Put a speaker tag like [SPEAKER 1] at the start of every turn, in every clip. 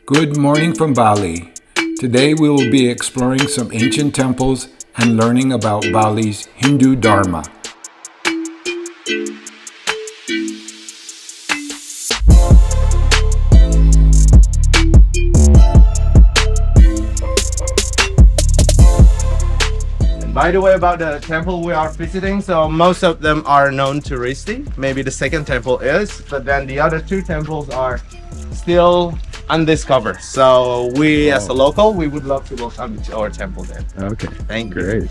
[SPEAKER 1] Good morning from Bali. Today we will be exploring some ancient temples and learning about Bali's Hindu Dharma.
[SPEAKER 2] By the way, about the temple we are visiting, so most of them are known touristy. Maybe the second temple is, but then the other two temples are still undiscovered. So we, as a local, we would love to welcome you to our temple then.
[SPEAKER 3] Okay.
[SPEAKER 2] Thank you.
[SPEAKER 3] Great.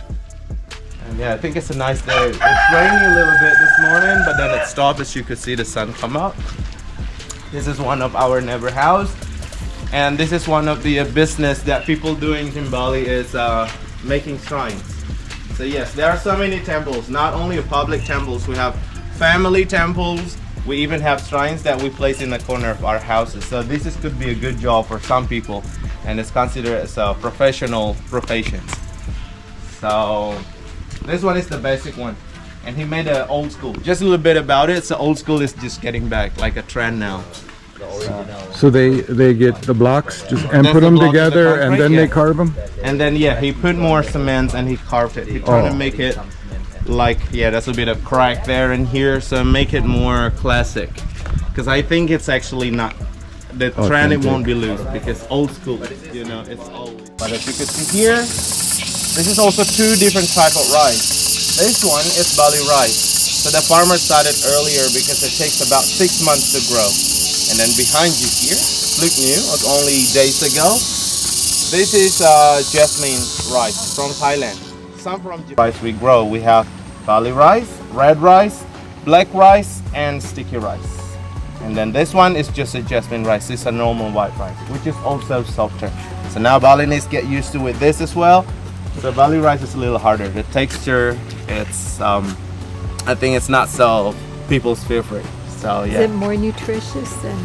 [SPEAKER 2] And yeah, I think it's a nice day. It's raining a little bit this morning, but then it stopped as you could see the sun come up. This is one of our neighbor house, and this is one of the business that people doing in Bali is making shrines. So yes, there are so many temples, not only public temples, we have family temples, we even have shrines that we place in the corner of our houses. So this could be a good job for some people, and it's considered as a professional profession. So this one is the basic one, and he made an old school. Just a little bit about it, so old school is just getting back, like a trend now.
[SPEAKER 3] So they get the blocks just and
[SPEAKER 2] That's
[SPEAKER 3] put
[SPEAKER 2] the
[SPEAKER 3] them
[SPEAKER 2] block of the
[SPEAKER 3] together and
[SPEAKER 2] concrete,
[SPEAKER 3] then
[SPEAKER 2] yeah.
[SPEAKER 3] they carve them?
[SPEAKER 2] And then yeah, he put more cement and he carved it. He tried to make it like, yeah, that's a bit of crack there and here, so make it more classic. Because I think it's actually not, the trend it won't be loose because old school, you know, it's old. But as you can see here, this is also two different type of rice. This one is Bali rice. So the farmer started earlier because it takes about 6 months to grow. And then behind you here, look new, only days ago. This is jasmine rice from Thailand. Some from rice we grow. We have Bali rice, red rice, black rice, and sticky rice. And then this one is just a jasmine rice. This is a normal white rice, which is also softer. So now Balinese get used to with this as well. So Bali rice is a little harder. The texture, it's I think it's not so people's favorite. So yeah.
[SPEAKER 4] Is it more nutritious than?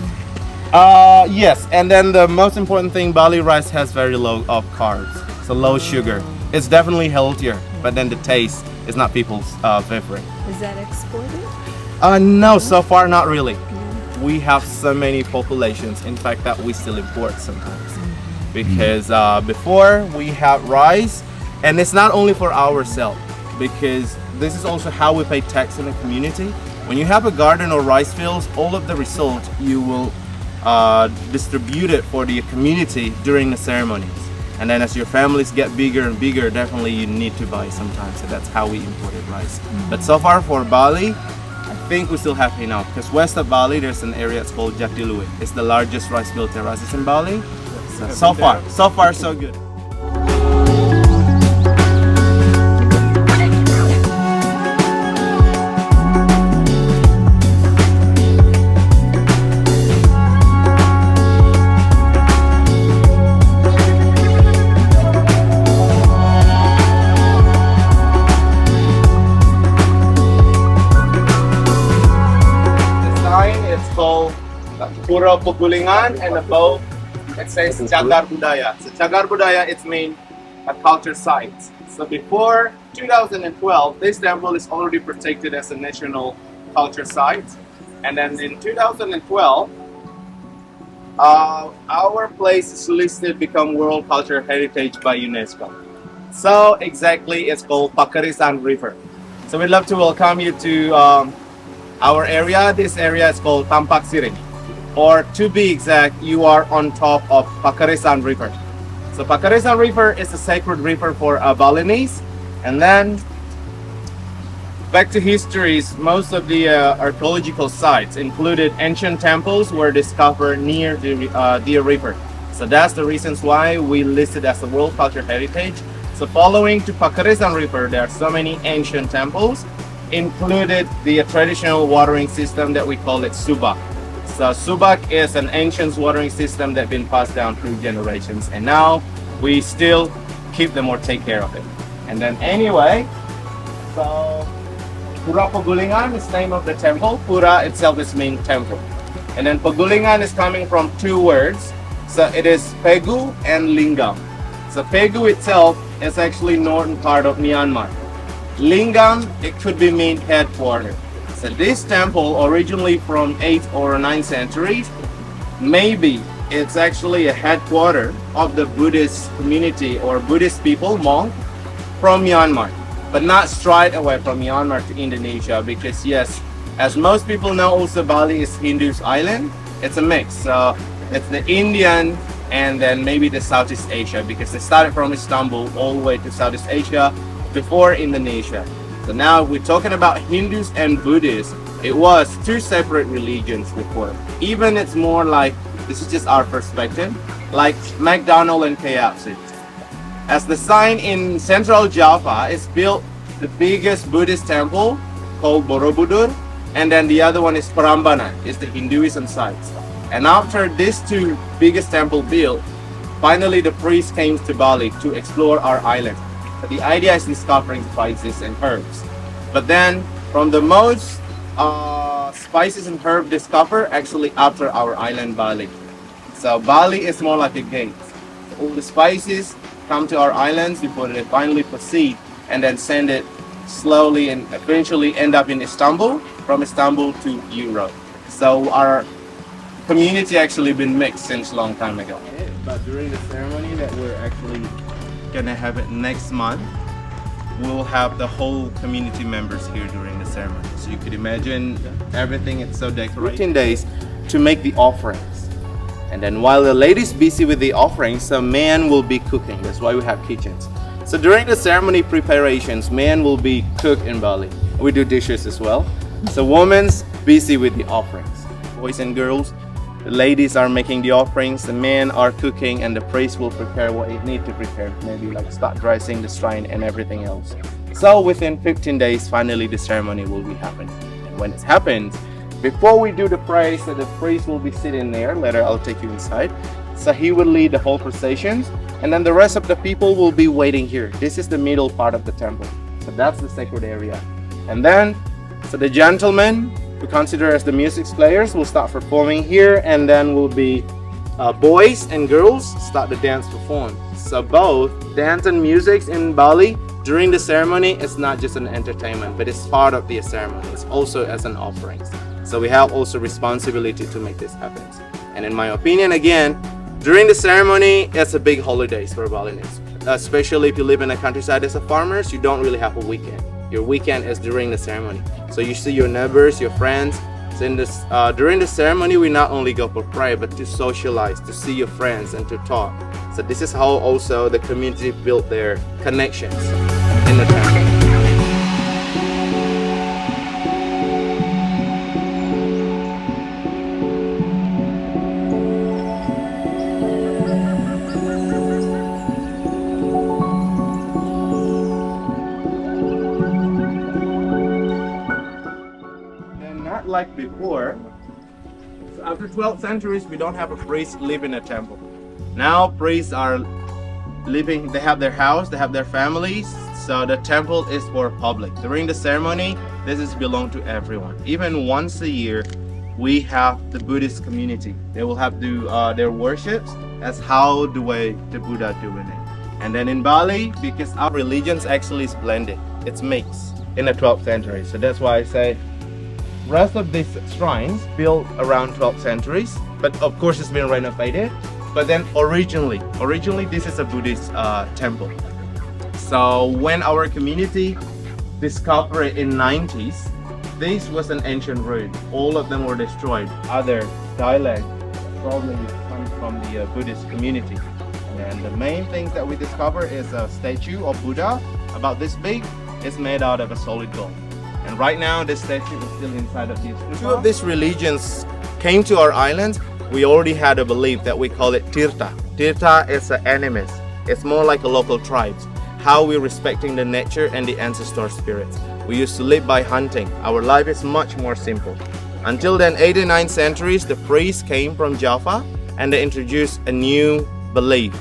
[SPEAKER 2] Yes, and then the most important thing, Bali rice has very low of carbs, so low sugar. It's definitely healthier, but then the taste is not people's favorite.
[SPEAKER 4] Is that exported?
[SPEAKER 2] No, so far not really. We have so many populations, in fact, that we still import sometimes. Because before we have rice, and it's not only for ourselves, because this is also how we pay tax in the community. When you have a garden or rice fields, all of the result you will distribute it for the community during the ceremonies. And then as your families get bigger and bigger, definitely you need to buy sometimes. So that's how we imported rice. But so far for Bali, I think we still have enough. Because west of Bali, there's an area it's called Jatiluwih. It's the largest rice field terraces in Bali. So far so good. Pura Pegulingan, and above it says Cagar Budaya. So Cagar Budaya, it's mean a culture site. So before 2012, this temple is already protected as a national culture site. And then in 2012, our place is listed become World Cultural Heritage by UNESCO. So exactly, it's called Pakarisan River. So we'd love to welcome you to our area. This area is called Tampaksiring. Or to be exact, you are on top of Pakarisan River. So Pakarisan River is a sacred river for Balinese. And then back to histories, most of the archaeological sites included ancient temples were discovered near the river. So that's the reasons why we listed as a World Cultural Heritage. So following to Pakarisan River, there are so many ancient temples, included the traditional watering system that we call it subak. So subak is an ancient watering system that's been passed down through generations, and now we still keep them or take care of it. And then anyway, so Pura Pegulingan is the name of the temple. Pura itself is mean temple. And then Pegulingan is coming from two words. So it is Pegu and Lingam. So Pegu itself is actually northern part of Myanmar. Lingam, it could be mean headquarters. So this temple, originally from 8th or 9th century, maybe It's actually a headquarter of the Buddhist community or Buddhist people, monk, from Myanmar, but not straight away from Myanmar to Indonesia because yes, as most people know, also Bali is Hindu's island. It's a mix. So it's the Indian and then maybe the Southeast Asia because they started from Istanbul all the way to Southeast Asia before Indonesia. So now we're talking about Hindus and Buddhists. It was two separate religions before. Even it's more like, this is just our perspective, like McDonald's and KFC. As the sign in central Java is built the biggest Buddhist temple called Borobudur, and then the other one is Prambanan, is the Hinduism site. And after these two biggest temple built, finally the priest came to Bali to explore our island. But the idea is discovering spices and herbs. But then from the most spices and herb discovered actually after our island Bali. So Bali is more like a gate. All the spices come to our islands before they finally proceed and then send it slowly and eventually end up in Istanbul, from Istanbul to Europe. So our community actually been mixed since long time ago. But during the ceremony that we're actually gonna have it next month, we'll have the whole community members here during the ceremony. So you could imagine everything is so decorated. 15 days to make the offerings. And then while the ladies busy with the offerings, the man will be cooking. That's why we have kitchens. So during the ceremony preparations, men will be cooked in Bali. We do dishes as well. So women's busy with the offerings. Boys and girls, the ladies are making the offerings, the men are cooking, and the priest will prepare what he need to prepare. Maybe like start dressing the shrine and everything else. So within 15 days, finally the ceremony will be happening. And when it happens, before we do the praise, so the priest will be sitting there. Later I'll take you inside. So he will lead the whole processions, and then the rest of the people will be waiting here. This is the middle part of the temple. So that's the sacred area. And then, so the gentlemen, who consider as the music players, will start performing here, and then will be boys and girls start the dance perform. So both dance and music in Bali during the ceremony is not just an entertainment, but it's part of the ceremony. It's also as an offering. So we have also responsibility to make this happen. And in my opinion, again, during the ceremony, it's a big holiday for Balinese. Especially if you live in the countryside as a farmer, you don't really have a weekend. Your weekend is during the ceremony. So you see your neighbors, your friends. So in this, during the ceremony, we not only go for prayer, but to socialize, to see your friends and to talk. So this is how also the community built their connections in the temple. Like before, so after 12 centuries, we don't have a priest live in a temple. Now priests are living, they have their house, they have their families, so the temple is for public. During the ceremony, this is belong to everyone. Even once a year, we have the Buddhist community. They will have to their worships as how the way the Buddha doing it. And then in Bali, because our religions actually is blended, it's mixed in the 12th century. So that's why I say rest of these shrines built around 12th centuries, but of course it's been renovated. But then originally this is a Buddhist temple. So when our community discovered it in 90s, this was an ancient ruin. All of them were destroyed. Other dialect probably comes from the Buddhist community. And the main things that we discovered is a statue of Buddha about this big. It's made out of a solid gold. And right now, this statue is still inside of these stupas. Two of these religions came to our island. We already had a belief that we call it Tirta. Tirta is an animist. It's more like a local tribes. How we're respecting the nature and the ancestor spirits. We used to live by hunting. Our life is much more simple. Until then, 8th and 9th centuries, the priests came from Java and they introduced a new belief.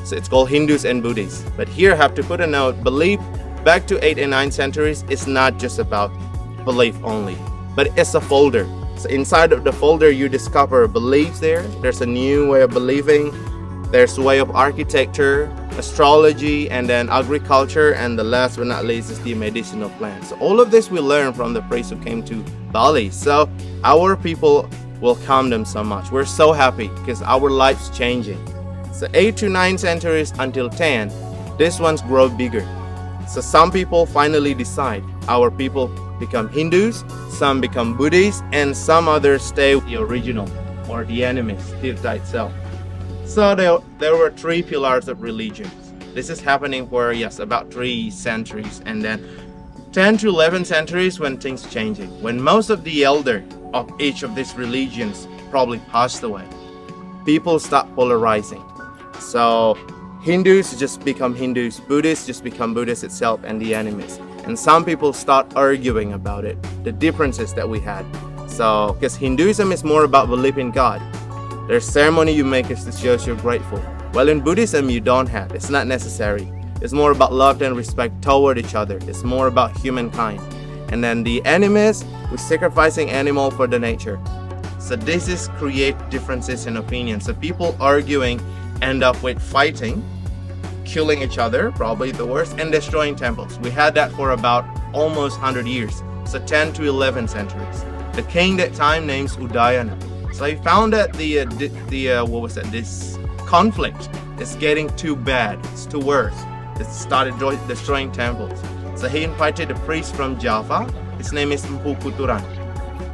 [SPEAKER 2] So it's called Hindus and Buddhists. But here I have to put a note, belief back to 8th and 9th centuries is not just about belief only, but it's a folder. So inside of the folder, you discover beliefs there. There's a new way of believing. There's a way of architecture, astrology, and then agriculture. And the last but not least is the medicinal plants. So all of this we learned from the priests who came to Bali. So our people welcomed them so much. We're so happy because our life's changing. So 8 to 9 centuries until 10, these ones grow bigger. So some people finally decide our people become Hindus, some become Buddhists, and some others stay with the original or the enemies, Tirta itself. So there were 3 pillars of religions. This is happening for, yes, about 3 centuries, and then 10 to 11 centuries when things changing, when most of the elder of each of these religions probably passed away. People start polarizing. So Hindus just become Hindus, Buddhists just become Buddhists itself and the enemies. And some people start arguing about it, the differences that we had. So, because Hinduism is more about belief in God. There's ceremony you make is to show you're grateful. Well, in Buddhism, you don't have. It's not necessary. It's more about love and respect toward each other. It's more about humankind. And then the enemies, we're sacrificing animal for the nature. So this is create differences in opinion. So people arguing end up with fighting, killing each other, probably the worst, and destroying temples. We had that for about almost 100 years. So 10 to 11 centuries. The king that time names Udayana. So he found that this conflict is getting too bad. It's too worse. It started destroying temples. So he invited a priest from Java. His name is Empu Kuturan.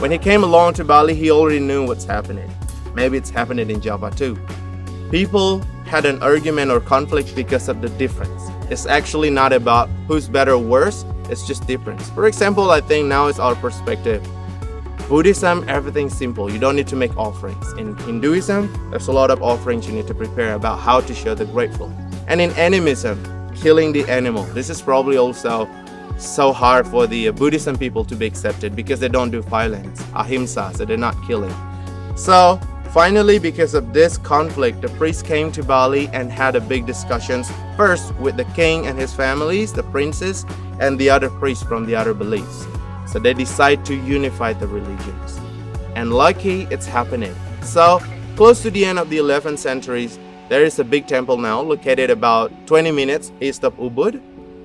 [SPEAKER 2] When he came along to Bali, he already knew what's happening. Maybe it's happening in Java too. People had an argument or conflict because of the difference. It's actually not about who's better or worse. It's just difference. For example, I think now is our perspective. Buddhism, everything's simple. You don't need to make offerings. In Hinduism, there's a lot of offerings you need to prepare about how to show the grateful. And in animism, killing the animal. This is probably also so hard for the Buddhism people to be accepted because they don't do violence, ahimsa, so they're not killing. So finally, because of this conflict, the priest came to Bali and had a big discussions first with the king and his families, the princes, and the other priests from the other beliefs. So they decide to unify the religions. And lucky it's happening. So close to the end of the 11th centuries, there is a big temple now located about 20 minutes east of Ubud.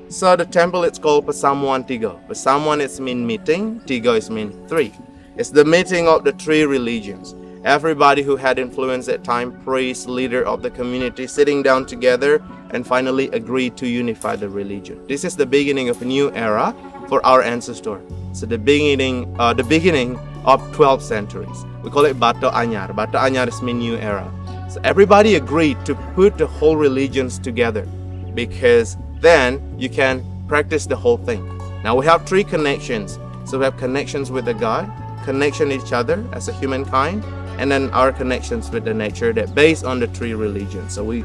[SPEAKER 2] So the temple is called Pasamuan Tigo. Pasamuan is mean meeting, Tigo is mean 3. It's the meeting of the 3 religions. Everybody who had influence at time, priest, leader of the community, sitting down together and finally agreed to unify the religion. This is the beginning of a new era for our ancestor. So the beginning of 12th centuries. We call it Batu Anyar. Batu Anyar is mean new era. So everybody agreed to put the whole religions together because then you can practice the whole thing. Now we have 3 connections. So we have connections with the God, connection with each other as a humankind, and then our connections with the nature that based on the 3 religions. So we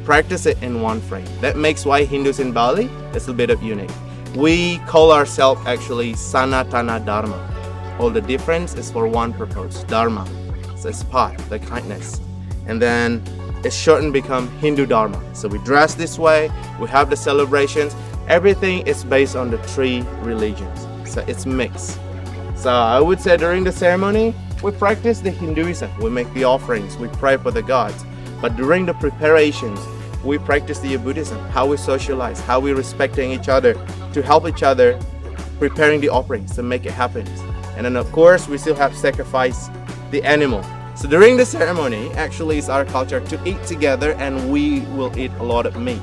[SPEAKER 2] practice it in one frame. That makes why Hindus in Bali is a bit of unique. We call ourselves actually Sanatana Dharma. All the difference is for one purpose, Dharma. So it's path, the kindness. And then it's shortened become Hindu Dharma. So we dress this way, we have the celebrations. Everything is based on the 3 religions. So it's mixed. So I would say during the ceremony, we practice the Hinduism. We make the offerings, we pray for the gods. But during the preparations, we practice the Buddhism, how we socialize, how we respecting each other, to help each other preparing the offerings to make it happen. And then of course, we still have sacrifice the animal. So during the ceremony, actually it's our culture to eat together and we will eat a lot of meat.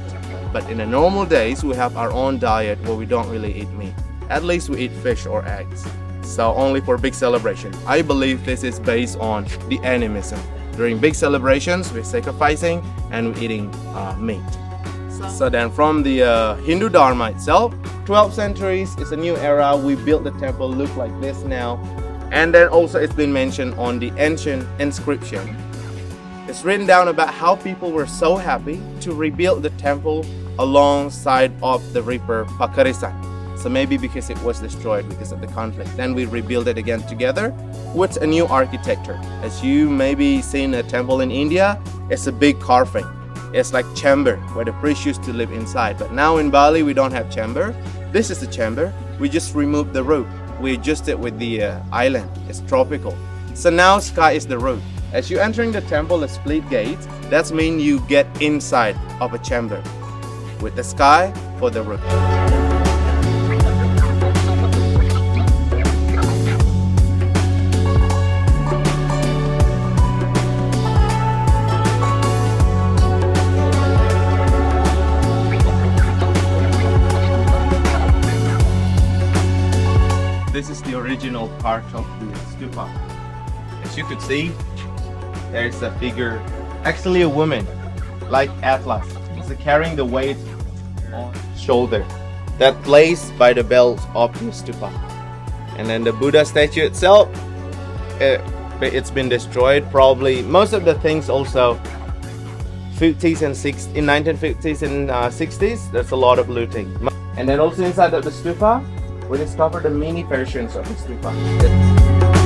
[SPEAKER 2] But in the normal days, we have our own diet where we don't really eat meat. At least we eat fish or eggs. So only for big celebration. I believe this is based on the animism. During big celebrations, we're sacrificing and we're eating meat. So then from the Hindu Dharma itself, 12th centuries is a new era. We built the temple look like this now. And then also it's been mentioned on the ancient inscription. It's written down about how people were so happy to rebuild the temple alongside of the river Pakarisan. So maybe because it was destroyed because of the conflict. Then we rebuild it again together with a new architecture. As you maybe seen a temple in India, it's a big carving. It's like chamber where the priest used to live inside. But now in Bali, we don't have chamber. This is the chamber. We just removed the roof. We adjust it with the island. It's tropical. So now sky is the roof. As you entering the temple, a split gate. That means you get inside of a chamber with the sky for the roof. this is the original part of the stupa. As you could see, there's a figure, actually a woman, like Atlas. It's carrying the weight on his shoulder. That placed by the belt of the stupa. And then the Buddha statue itself, it's been destroyed. Probably most of the things also 50s and 60s, in 1950s and 60s, there's a lot of looting. And then also inside of the stupa, we discovered the mini versions of the stupa.